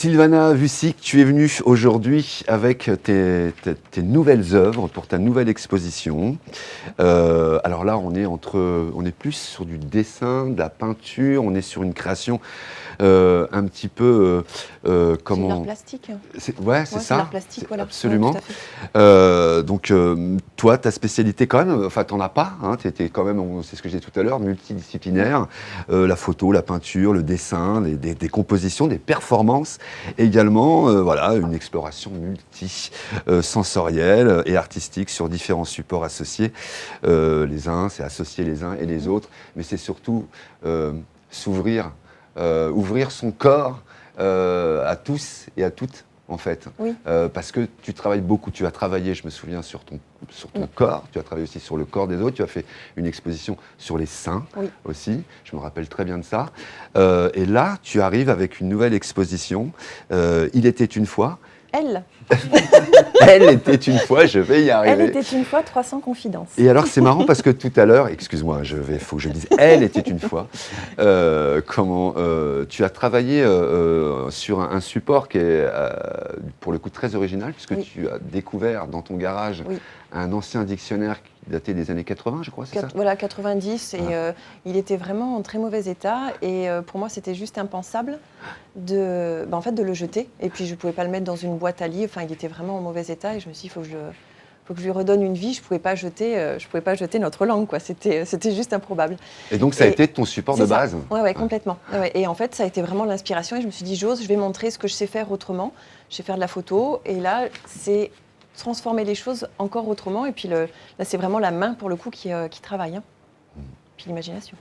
Sylvana Vusic, tu es venue aujourd'hui avec tes nouvelles œuvres pour ta nouvelle exposition. Alors là, on est plus sur du dessin, de la peinture, on est sur une création un petit peu comment... C'est l'art plastique. Ouais, c'est ça. C'est l'art plastique, voilà. Absolument. Ouais, donc, toi, ta spécialité quand même, enfin, t'en as pas, hein, t'étais quand même, c'est ce que j'ai dit tout à l'heure, multidisciplinaire. La photo, la peinture, le dessin, des compositions, des performances. Également, voilà, une exploration multisensorielle et artistique sur différents supports associés. Les uns, c'est associer les uns et les autres, mais c'est surtout s'ouvrir. Ouvrir son corps à tous et à toutes, en fait. Oui. Parce que tu travailles beaucoup, tu as travaillé, je me souviens, sur ton corps, tu as travaillé aussi sur le corps des autres, tu as fait une exposition sur les seins aussi, je me rappelle très bien de ça. Et là, tu arrives avec une nouvelle exposition, Il était une fois. Elle était une fois, je vais y arriver. Elle était une fois 300 confidences. Et alors c'est marrant parce que tout à l'heure, excuse-moi, faut que je dise, elle était une fois. Tu as travaillé sur un support qui est pour le coup très original, puisque tu as découvert dans ton garage un ancien dictionnaire qui datait des années 80, je crois, c'est ça ? Voilà, 90, et il était vraiment en très mauvais état, et pour moi c'était juste impensable de le jeter, et puis je ne pouvais pas le mettre dans une boîte à livres, enfin il était vraiment en mauvais état, et je me suis dit, il faut que je lui redonne une vie, je ne pouvais pas jeter notre langue, quoi. C'était juste improbable. Et donc ça a été ton support de base ? Oui, complètement. Ouais. Et en fait, ça a été vraiment l'inspiration, et je me suis dit, je vais montrer ce que je sais faire autrement, je sais faire de la photo, et là, c'est transformer les choses encore autrement, et puis là, c'est vraiment la main, pour le coup, qui travaille, hein. Puis l'imagination.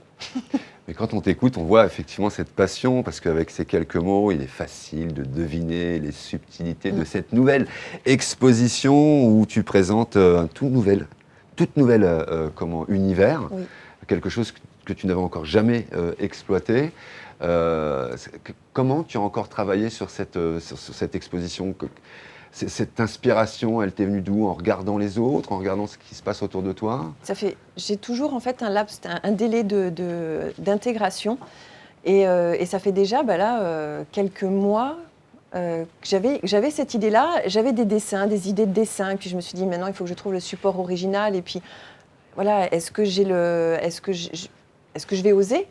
Mais quand on t'écoute, on voit effectivement cette passion, parce qu'avec ces quelques mots, il est facile de deviner les subtilités de cette nouvelle exposition où tu présentes un tout nouvel univers, quelque chose que tu n'avais encore jamais exploité. Comment tu as encore travaillé sur cette exposition ? Cette inspiration, elle t'est venue d'où ? En regardant les autres, en regardant ce qui se passe autour de toi ? J'ai toujours en fait un délai d'intégration, et ça fait déjà quelques mois que j'avais cette idée-là. J'avais des idées de dessin, et puis je me suis dit maintenant il faut que je trouve le support original, et puis voilà, est-ce que je vais oser ?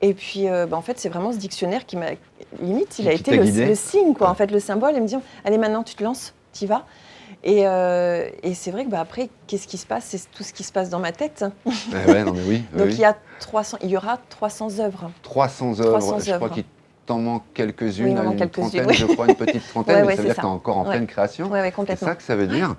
Et puis, en fait, c'est vraiment ce dictionnaire qui m'a... Limite, il a été le signe, quoi. En fait, le symbole, et me dire, allez, maintenant, tu te lances, tu y vas. Et c'est vrai que après, qu'est-ce qui se passe ? C'est tout ce qui se passe dans ma tête. Donc, il y aura 300 œuvres. 300 œuvres. Je crois qu'il t'en manque quelques-unes, une trentaine, je crois, une petite trentaine, mais ça veut dire que tu es encore en pleine création. Oui, complètement. C'est ça que ça veut dire.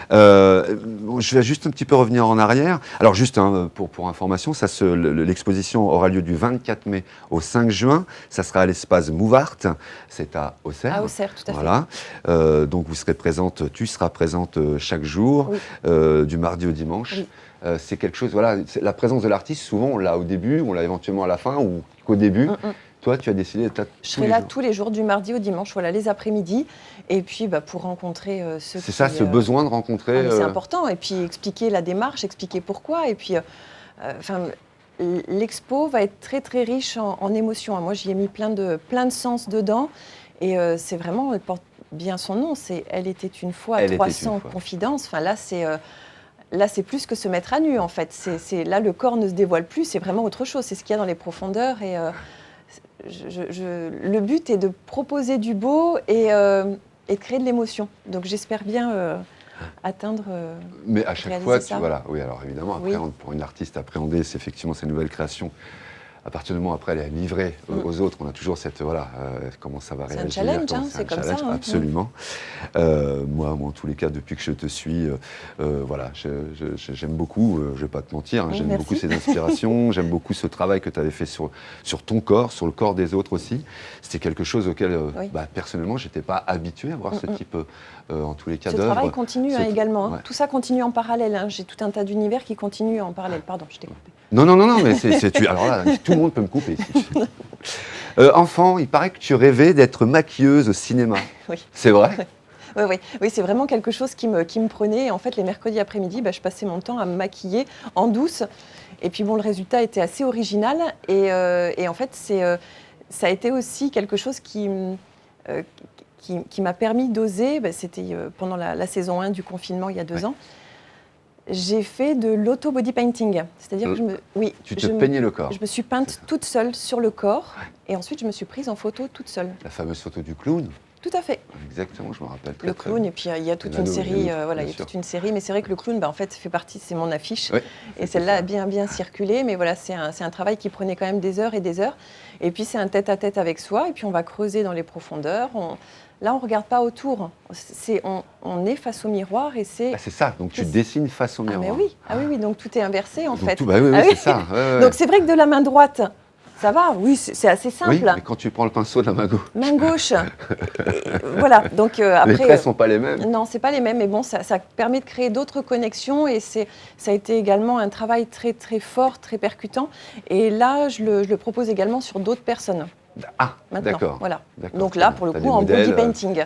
Je vais juste un petit peu revenir en arrière. Alors juste pour information, l'exposition aura lieu du 24 mai au 5 juin. Ça sera à l'espace Mouvart, c'est à Auxerre. À Auxerre, tout à fait. Voilà. Donc tu seras présente chaque jour, du mardi au dimanche. Oui. C'est quelque chose, voilà, la présence de l'artiste, souvent on l'a au début, on l'a éventuellement à la fin, ou qu'au début. Toi, tu as décidé d'être là Je serai là tous les jours, du mardi au dimanche, voilà, les après-midi, et puis pour rencontrer ceux qui... C'est ça, ce besoin de rencontrer... C'est important, et puis expliquer la démarche, expliquer pourquoi, et puis l'expo va être très très riche en émotions. Moi, j'y ai mis plein de sens dedans, et c'est vraiment, elle porte bien son nom, c'est « Elle était une fois 300 confidences ». Enfin, là, c'est plus que se mettre à nu, en fait. Là, le corps ne se dévoile plus, c'est vraiment autre chose, c'est ce qu'il y a dans les profondeurs, et... le but est de proposer du beau et de créer de l'émotion. Donc j'espère bien atteindre. Mais à chaque fois, voilà, oui, alors évidemment, pour une artiste, appréhender effectivement ces nouvelles créations. À partir du moment après, elle est livrée aux autres, on a toujours cette, comment ça va réagir. C'est un challenge, c'est comme ça. Absolument. Moi, en tous les cas, depuis que je te suis, j'aime beaucoup, je ne vais pas te mentir, j'aime beaucoup ces inspirations, j'aime beaucoup ce travail que tu avais fait sur ton corps, sur le corps des autres aussi. C'était quelque chose auquel, personnellement, je n'étais pas habitué à voir ce type, en tous les cas, d'œuvre. Ce travail continue également. Tout ça continue en parallèle. J'ai tout un tas d'univers qui continuent en parallèle. Pardon, je t'ai coupé. Non, mais alors là, tout le monde peut me couper ici. Enfant, il paraît que tu rêvais d'être maquilleuse au cinéma. Oui. C'est vrai ? Oui, c'est vraiment quelque chose qui me prenait. En fait, les mercredis après-midi, je passais mon temps à me maquiller en douce. Et puis le résultat était assez original. Et en fait, ça a été aussi quelque chose qui qui m'a permis d'oser, c'était pendant la saison 1 du confinement il y a 2 ans. J'ai fait de l'auto-body painting, c'est-à-dire que tu te peignais le corps. Je me suis peinte toute seule sur le corps et ensuite je me suis prise en photo toute seule. La fameuse photo du clown. Tout à fait. Exactement, je me rappelle très le clown bien. Et puis il y a toute une série, il y a toute une série, mais c'est vrai que le clown, en fait, fait partie, c'est mon affiche, et celle-là a bien circulé, mais voilà, c'est un travail qui prenait quand même des heures et des heures, et puis c'est un tête-à-tête avec soi, et puis on va creuser dans les profondeurs. Là, on ne regarde pas autour, on est face au miroir et c'est... c'est ça, donc tu dessines face au miroir. Oui, donc tout est inversé en fait. C'est ça. Donc c'est vrai que de la main droite, ça va, oui, c'est assez simple. Oui, mais quand tu prends le pinceau de la main gauche. Main gauche, voilà. Donc après, les traits ne sont pas les mêmes. Non, c'est pas les mêmes, mais bon, ça permet de créer d'autres connexions et ça a été également un travail très très fort, très percutant. Et là, je le propose également sur d'autres personnes. Ah, d'accord. Voilà. Donc là, pour le coup, en body painting.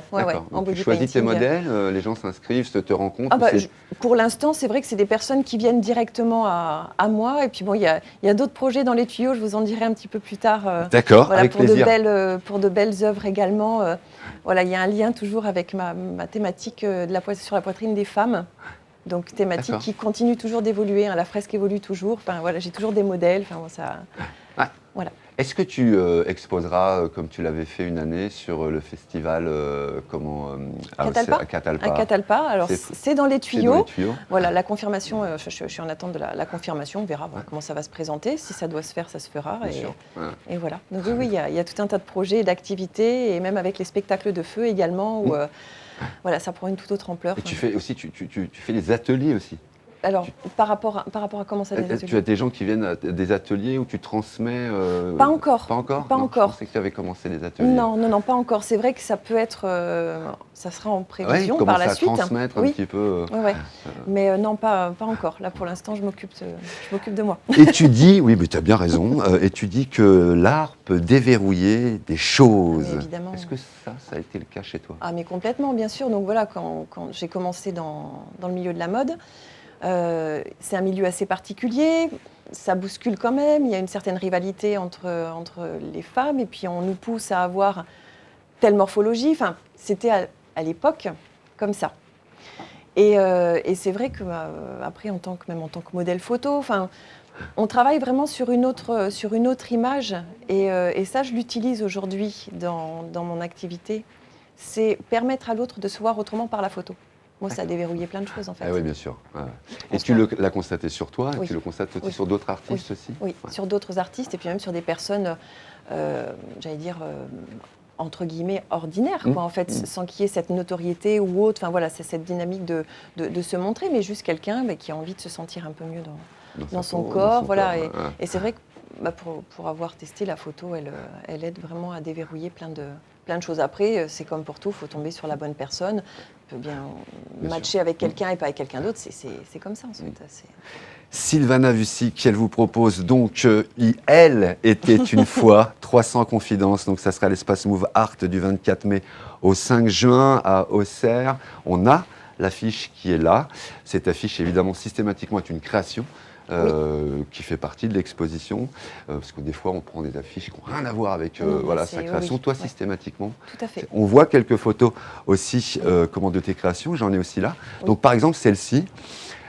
Tu choisis tes modèles, les gens s'inscrivent, te rencontrent. Pour l'instant, c'est vrai que c'est des personnes qui viennent directement à moi. Et puis bon, il y a d'autres projets dans les tuyaux, je vous en dirai un petit peu plus tard. D'accord, avec plaisir. Pour de belles œuvres également. Il y a un lien toujours avec ma thématique sur la poitrine des femmes. Donc thématique qui continue toujours d'évoluer. La fresque évolue toujours. J'ai toujours des modèles. Voilà. Est-ce que tu exposeras, comme tu l'avais fait une année, sur le festival Catalpa. à Catalpa. À Catalpa. Alors, c'est dans les tuyaux. Voilà, la confirmation, je suis en attente de la confirmation. On verra comment ça va se présenter. Si ça doit se faire, ça se fera. Et voilà. Donc oui, il y a tout un tas de projets, d'activités, et même avec les spectacles de feu également, où ça prend une toute autre ampleur. Et tu fais aussi, tu fais des ateliers aussi. Alors, par rapport à comment ça, des ateliers ? Tu as des gens qui viennent à des ateliers où tu transmets Pas encore. Pas encore ? Pas encore. Je pensais que tu avais commencé des ateliers. Non, pas encore. C'est vrai que ça peut être... ça sera en prévision par la suite. Transmettre un petit peu. Mais non, pas encore. Là, pour l'instant, je m'occupe de moi. Et tu dis, oui, mais tu as bien raison, et tu dis que l'art peut déverrouiller des choses. Mais évidemment. Est-ce que ça a été le cas chez toi ? Ah, mais complètement, bien sûr. Donc voilà, quand j'ai commencé dans le milieu de la mode, c'est un milieu assez particulier, ça bouscule quand même, il y a une certaine rivalité entre les femmes, et puis on nous pousse à avoir telle morphologie, c'était à l'époque comme ça. Et c'est vrai que après, même en tant que modèle photo, on travaille vraiment sur une autre image, et ça je l'utilise aujourd'hui dans mon activité, c'est permettre à l'autre de se voir autrement par la photo. Moi, ça a déverrouillé plein de choses, en fait. Oui, bien sûr. Et tu l'as constaté sur toi, et tu le constates aussi sur d'autres artistes aussi ? Oui, sur d'autres artistes, et puis même sur des personnes, j'allais dire, entre guillemets, ordinaires, en fait, sans qu'il y ait cette notoriété ou autre. C'est cette dynamique de se montrer, mais juste quelqu'un qui a envie de se sentir un peu mieux dans son corps. Et c'est vrai que pour avoir testé la photo, elle aide vraiment à déverrouiller plein de choses. Après, c'est comme pour tout, il faut tomber sur la bonne personne. On peut bien matcher avec quelqu'un et pas avec quelqu'un d'autre. C'est comme ça, en fait. Sylvana Vusic, elle vous propose donc Elle était une fois 300 confidences. Donc ça sera à l'espace Move Art du 24 mai au 5 juin à Auxerre. On a l'affiche qui est là. Cette affiche, évidemment, systématiquement est une création. Qui fait partie de l'exposition, parce que des fois on prend des affiches qui n'ont rien à voir avec sa création. Toi, systématiquement, tout à fait. On voit quelques photos aussi de tes créations, j'en ai aussi là. Donc par exemple celle-ci,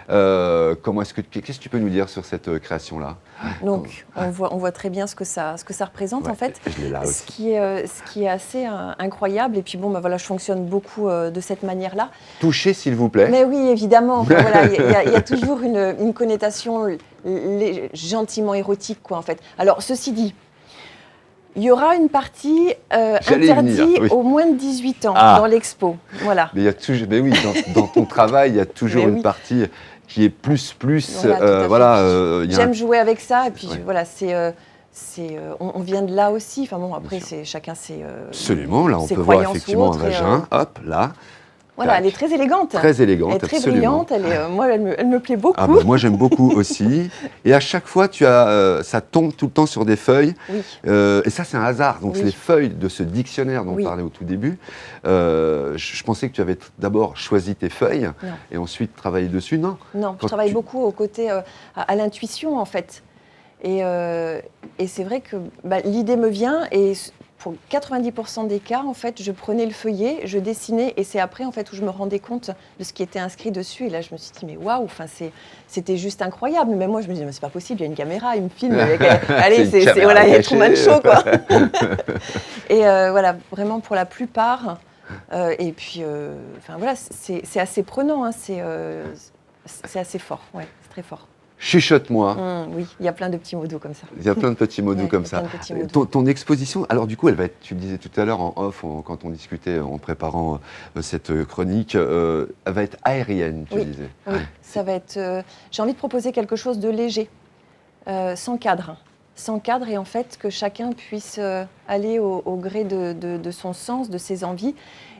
qu'est-ce que tu peux nous dire sur cette création-là ? Donc on voit très bien ce que ça représente, en fait. Je l'ai là aussi. Ce qui est assez incroyable, et puis je fonctionne beaucoup de cette manière-là. Touchez, s'il vous plaît. Mais oui, évidemment. Il y a toujours une connotation gentiment érotique, en fait. Alors, ceci dit, il y aura une partie interdite aux moins de 18 ans dans l'expo. Voilà. Mais il y a toujours, dans ton travail, il y a toujours une partie qui est plus. J'aime jouer avec ça, et puis on vient de là aussi. Après, chacun ses absolument, là on peut voir effectivement un vagin, hop, là. Voilà, elle est très élégante. Très élégante, elle est très brillante. Moi, elle me plaît beaucoup. Moi, j'aime beaucoup aussi. Et à chaque fois, ça tombe tout le temps sur des feuilles. Oui. Et ça, c'est un hasard. Donc, c'est les feuilles de ce dictionnaire dont on parlait au tout début. Je pensais que tu avais d'abord choisi tes feuilles et ensuite travaillé dessus. Non, je travaille beaucoup au côté à l'intuition, en fait. Et c'est vrai que l'idée me vient, et pour 90% des cas, en fait, je prenais le feuillet, je dessinais, et c'est après, en fait, où je me rendais compte de ce qui était inscrit dessus. Et là, je me suis dit, mais waouh, c'était juste incroyable. Mais moi, je me disais, mais c'est pas possible, il y a une caméra, il me filme. Allez, voilà, il y a Truman Show, quoi. Et voilà, vraiment pour la plupart. Et puis, enfin voilà, c'est assez prenant, hein, c'est assez fort, ouais, c'est très fort. Chuchote-moi. Oui, il y a plein de petits mots doux comme ça. Il y a plein de petits mots doux comme ça. Ton exposition, alors du coup, elle va être, tu le disais tout à l'heure en off, quand on discutait en préparant cette chronique, elle va être aérienne, tu disais. Oui, ça va être. J'ai envie de proposer quelque chose de léger, sans cadre. Sans cadre, et en fait que chacun puisse aller au gré de son sens, de ses envies.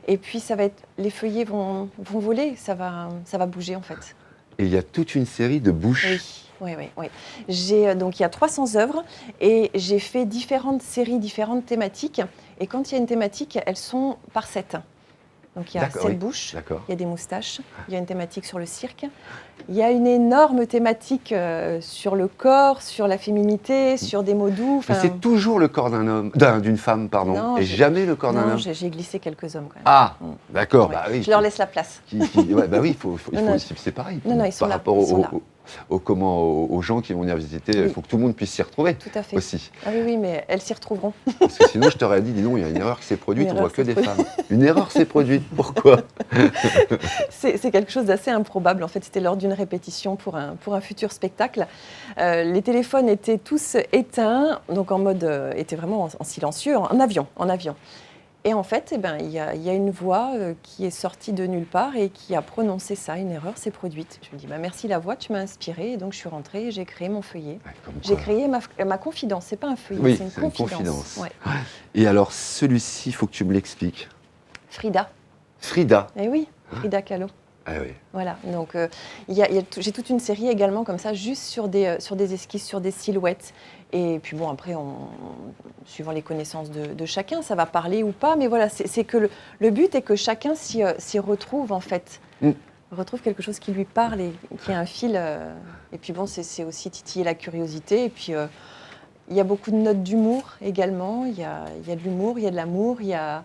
Et puis ça va être, les feuillets vont voler, ça va bouger en fait. Et il y a toute une série de bouches. Oui. Donc il y a 300 œuvres et j'ai fait différentes séries, différentes thématiques. Et quand il y a une thématique, elles sont par 7. Donc il y a 7 bouches, il y a des moustaches, il y a une thématique sur le cirque, il y a une énorme thématique sur le corps, sur la féminité, sur des mots doux. Mais c'est toujours le corps d'une femme, pardon, non, et jamais le corps d'un homme. J'ai glissé quelques hommes quand même. Ah, d'accord, ouais. bah oui. Je leur laisse la place. Il faut c'est pareil. Non, ils sont par là. rapport aux gens qui vont venir visiter, il faut que tout le monde puisse s'y retrouver. Tout à fait. Aussi. Ah oui, mais elles s'y retrouveront. Parce que sinon, je t'aurais dit, dis non, il y a une erreur qui s'est produite, on voit que des femmes. Une erreur s'est produite, pourquoi? C'est quelque chose d'assez improbable. En fait, c'était lors d'une répétition pour un futur spectacle. Les téléphones étaient tous éteints, donc en mode, étaient vraiment en silencieux, en avion. Et en fait, il y a une voix qui est sortie de nulle part et qui a prononcé ça, une erreur s'est produite. Je me dis, merci la voix, tu m'as inspirée. Et donc je suis rentrée et j'ai créé mon feuillet. J'ai créé ma confidence, c'est pas un feuillet, c'est une confidence. Ouais. Et alors celui-ci, il faut que tu me l'expliques. Frida. Eh oui, Frida Kahlo. Ah oui. Voilà, donc j'ai toute une série également comme ça, juste sur des esquisses, sur des silhouettes. Et puis bon, après, suivant les connaissances de chacun, ça va parler ou pas. Mais voilà, c'est que le but est que chacun s'y retrouve en fait. Retrouve quelque chose qui lui parle et qui a un fil. Et puis bon, c'est aussi titiller la curiosité. Et puis il y a beaucoup de notes d'humour également. Il y a de l'humour, il y a de l'amour, il y a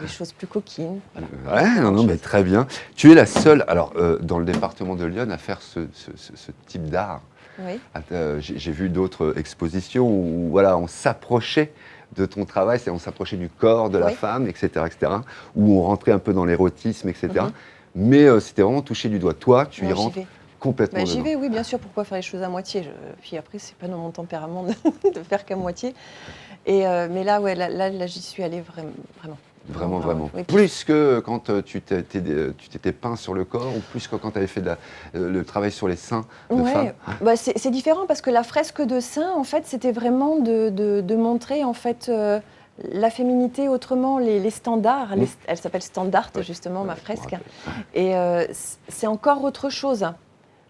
des choses plus coquines. Voilà. Ouais, non, mais très bien. Tu es la seule, alors, dans le département de Lyon, à faire ce type d'art. Oui. J'ai vu d'autres expositions où voilà, on s'approchait de ton travail, on s'approchait du corps de la femme, etc., où on rentrait un peu dans l'érotisme, etc. Mais c'était vraiment touché du doigt. Toi, tu y rentres complètement dedans. J'y vais, oui, bien sûr. Pourquoi faire les choses à moitié? Puis après, c'est pas dans mon tempérament de faire qu'à moitié. Mais là, là, j'y suis allée vraiment. Vraiment. Oui, plus que quand tu t'étais peint sur le corps, ou plus que quand tu avais fait le travail sur les seins de femmes. C'est différent parce que la fresque de seins, en fait, c'était vraiment de montrer en fait la féminité autrement, les standards. Elle s'appelle Standard, justement, ma fresque. Et c'est encore autre chose.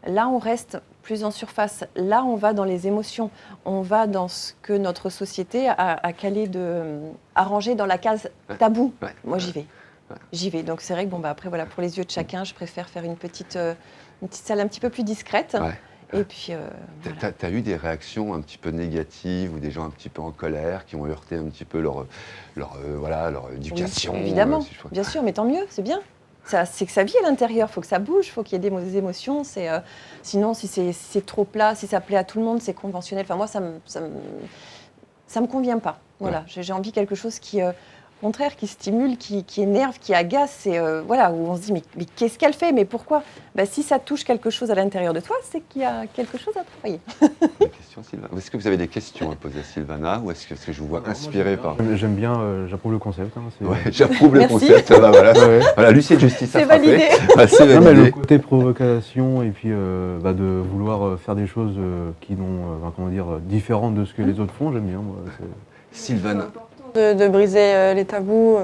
Là, on reste plus en surface. Là, on va dans les émotions. On va dans ce que notre société a calé a rangé dans la case tabou. Moi, j'y vais. Donc, c'est vrai que après, voilà, pour les yeux de chacun, je préfère faire une petite salle un petit peu plus discrète. Et puis, tu as eu des réactions un petit peu négatives ou des gens un petit peu en colère qui ont heurté un petit peu leur éducation? Oui, évidemment, bien sûr, mais tant mieux, c'est bien. C'est que ça vit à l'intérieur, il faut que ça bouge, il faut qu'il y ait des émotions. Sinon, si c'est trop plat, si ça plaît à tout le monde, c'est conventionnel. Enfin, moi, ça me convient pas. Voilà, j'ai envie de quelque chose qui, au contraire, qui stimule, qui énerve, qui agace. Où on se dit, mais qu'est-ce qu'elle fait? Mais pourquoi? Si ça touche quelque chose à l'intérieur de toi, c'est qu'il y a quelque chose à travailler. Est-ce que vous avez des questions à poser à Sylvana, ou est-ce que je vous vois inspiré par... J'aime bien, j'approuve le concept. J'approuve le concept, voilà, Lucie de Justice a frappé. C'est validé. Non, mais le côté provocation et puis de vouloir faire des choses qui différentes de ce que les autres font, j'aime bien. Moi, Sylvana. De briser les tabous.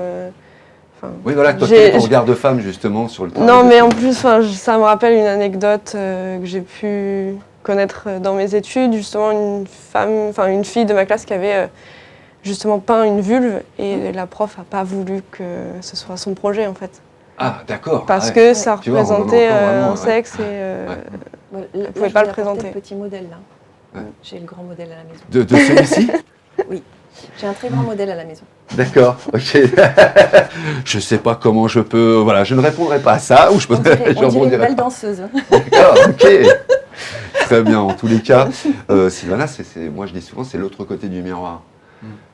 Oui, voilà, toi, quel est ton regard de femme, justement, sur le travail? Non, mais en plus, ça me rappelle une anecdote que j'ai pu connaître dans mes études. Justement, une fille de ma classe qui avait justement peint une vulve et la prof n'a pas voulu que ce soit son projet, en fait. Ah, d'accord. Parce que ça représentait un sexe et elle ne pouvait pas le présenter. Le petit modèle, là. J'ai le grand modèle à la maison. De celui-ci? Oui. J'ai un très grand modèle à la maison. D'accord, ok. Je ne sais pas comment je peux... Voilà, je ne répondrai pas à ça. Ou je peux, On dirait je une rebondirai belle pas. danseuse. D'accord, ok. Très bien, en tous les cas. Sylvana, moi je dis souvent, c'est l'autre côté du miroir.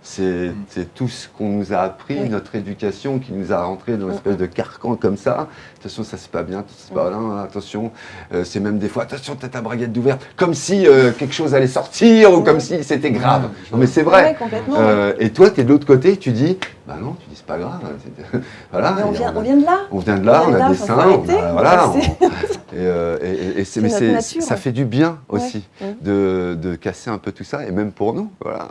C'est tout ce qu'on nous a appris, Oui. notre éducation qui nous a rentré dans une espèce de carcan comme ça. Attention, ça c'est pas bien, c'est pas là, attention. C'est même des fois, attention, t'as ta braguette d'ouverte, comme si quelque chose allait sortir ou comme si c'était grave. Non mais c'est vrai. Ouais, complètement. Et toi, tu es de l'autre côté, tu dis, bah non, tu dis c'est pas grave. Voilà. Mais on et vient de là. on vient de là, on a des faut seins, arrêter. voilà. C'est Mais notre nature. ça fait du bien aussi Ouais. de casser un peu tout ça, et même pour nous. Voilà.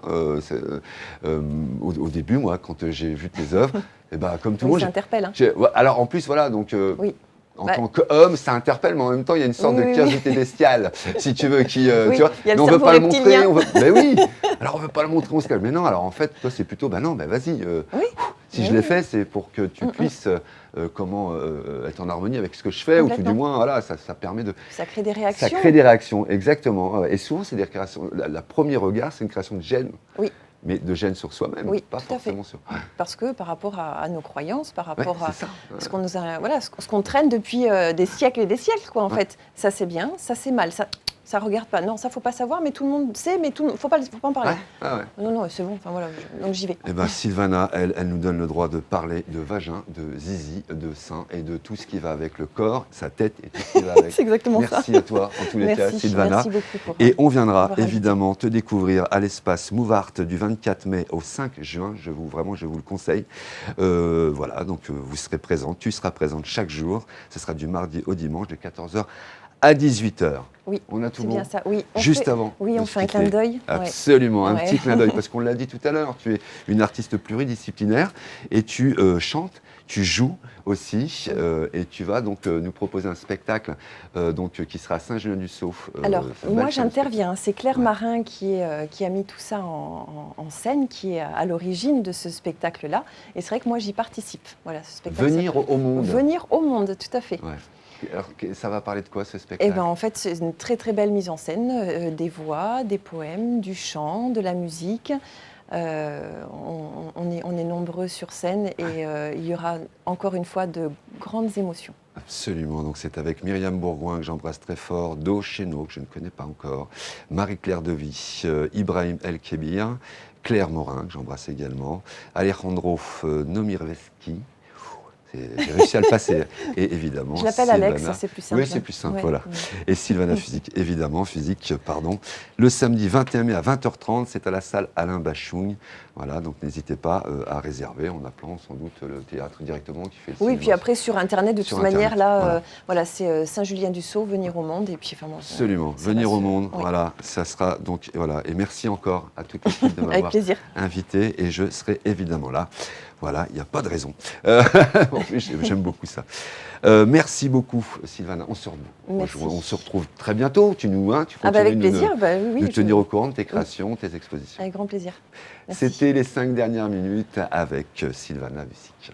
Au début, moi, quand j'ai vu tes œuvres, et ben, comme tout le Oui, monde, ça interpelle. Hein. alors en plus, voilà, donc. Oui. En Bah, tant qu'homme, ça interpelle, mais en même temps, il y a une sorte Oui, de oui, curiosité bestiale, si tu veux, qui, Oui, tu vois, il y a le mais on veut cerveau pas le montrer. reptilien. Mais oui, alors on veut pas le montrer, on se calme. Mais non, alors en fait, toi, c'est plutôt, bah non, bah vas-y. Oui. Si Mais je l'ai oui. fait, c'est pour que tu puisses être en harmonie avec ce que je fais, ou tout du Complètement. moins, voilà, ça permet de... Ça crée des réactions. Ça crée des réactions, exactement. Et souvent, c'est des créations. La premier regard, c'est une création de gêne. Oui. Mais de gêne sur soi-même, Oui, pas tout à fait. forcément sur. Parce que par rapport à nos croyances, par Ouais, rapport à c'est ça. ce qu'on nous a, voilà, ce qu'on traîne depuis des siècles et des siècles, quoi, en Ouais. fait. Ça c'est bien, ça c'est mal, ça regarde pas. Non, ça faut pas savoir, mais tout le monde sait, mais faut pas en parler. Ouais, ah ouais. Non, non, c'est bon. Enfin voilà, donc j'y vais. Eh ben, Sylvana, elle nous donne le droit de parler de vagin, de zizi, de sein et de tout ce qui va avec le corps, sa tête et tout ce qui va avec. C'est exactement Merci à toi, en tous les cas, Merci, Sylvana. merci beaucoup pour. Et on viendra m'avoir invitée. évidemment te découvrir à l'espace Mouvart du 24 mai au 5 juin. Je vous le conseille. Voilà, donc vous serez présente, tu seras présente chaque jour. Ce sera du mardi au dimanche de 14h à 18h. Oui, On a tout c'est bon. bien ça. Oui, Juste fait, avant. Oui, de on se fait un quitter. clin d'œil. Ouais. Absolument, un Ouais. petit clin d'œil, parce qu'on l'a dit tout à l'heure, tu es une artiste pluridisciplinaire et tu chantes, tu joues aussi, et tu vas donc nous proposer un spectacle qui sera à Saint-Julien-du-Sault. Alors, ça moi s'appelle j'interviens. C'est Claire Ouais. Marin qui a mis tout ça en scène, qui est à l'origine de ce spectacle-là. Et c'est vrai que moi j'y participe. Voilà, ce spectacle. Venir au monde. Venir au monde, tout à fait. Ouais. Alors, ça va parler de quoi ce spectacle? Et ben en fait, c'est une très très belle mise en scène, des voix, des poèmes, du chant, de la musique. On est nombreux sur scène et il y aura encore une fois de grandes émotions. Absolument, donc c'est avec Myriam Bourgoin que j'embrasse très fort, Do Cheno que je ne connais pas encore, Marie-Claire Devy, Ibrahim El Kébir, Claire Morin que j'embrasse également, Alejandro Nomirveski. J'ai réussi à le passer. Et évidemment, Je l'appelle Sylvana. Alex, c'est plus simple. Oui, c'est plus simple, Ouais. voilà. Ouais. Et Sylvana Physique, le samedi 21 mai à 20h30, c'est à la salle Alain Bachung. Voilà, donc n'hésitez pas à réserver en appelant sans doute le théâtre directement qui fait le Oui, cinéma. puis après sur Internet, de Sur toute manière, Internet, là, voilà. voilà, c'est Saint-Julien-du-Sault, venir au monde. Et puis, enfin, bon, Absolument, ça venir va au se- monde, oui. voilà, ça sera donc, voilà, et merci encore à toute l'équipe de Avec m'avoir plaisir. invité, et je serai évidemment là. Voilà, il n'y a pas de raison. En plus, j'aime beaucoup ça. Merci beaucoup, Sylvana. Merci. On se retrouve très bientôt. Tu Avec continues de plaisir. Bah, oui, nous je- tenir au courant de tes créations, tes expositions. Avec grand plaisir. Merci. C'était les 5 dernières minutes avec Sylvana Vusic.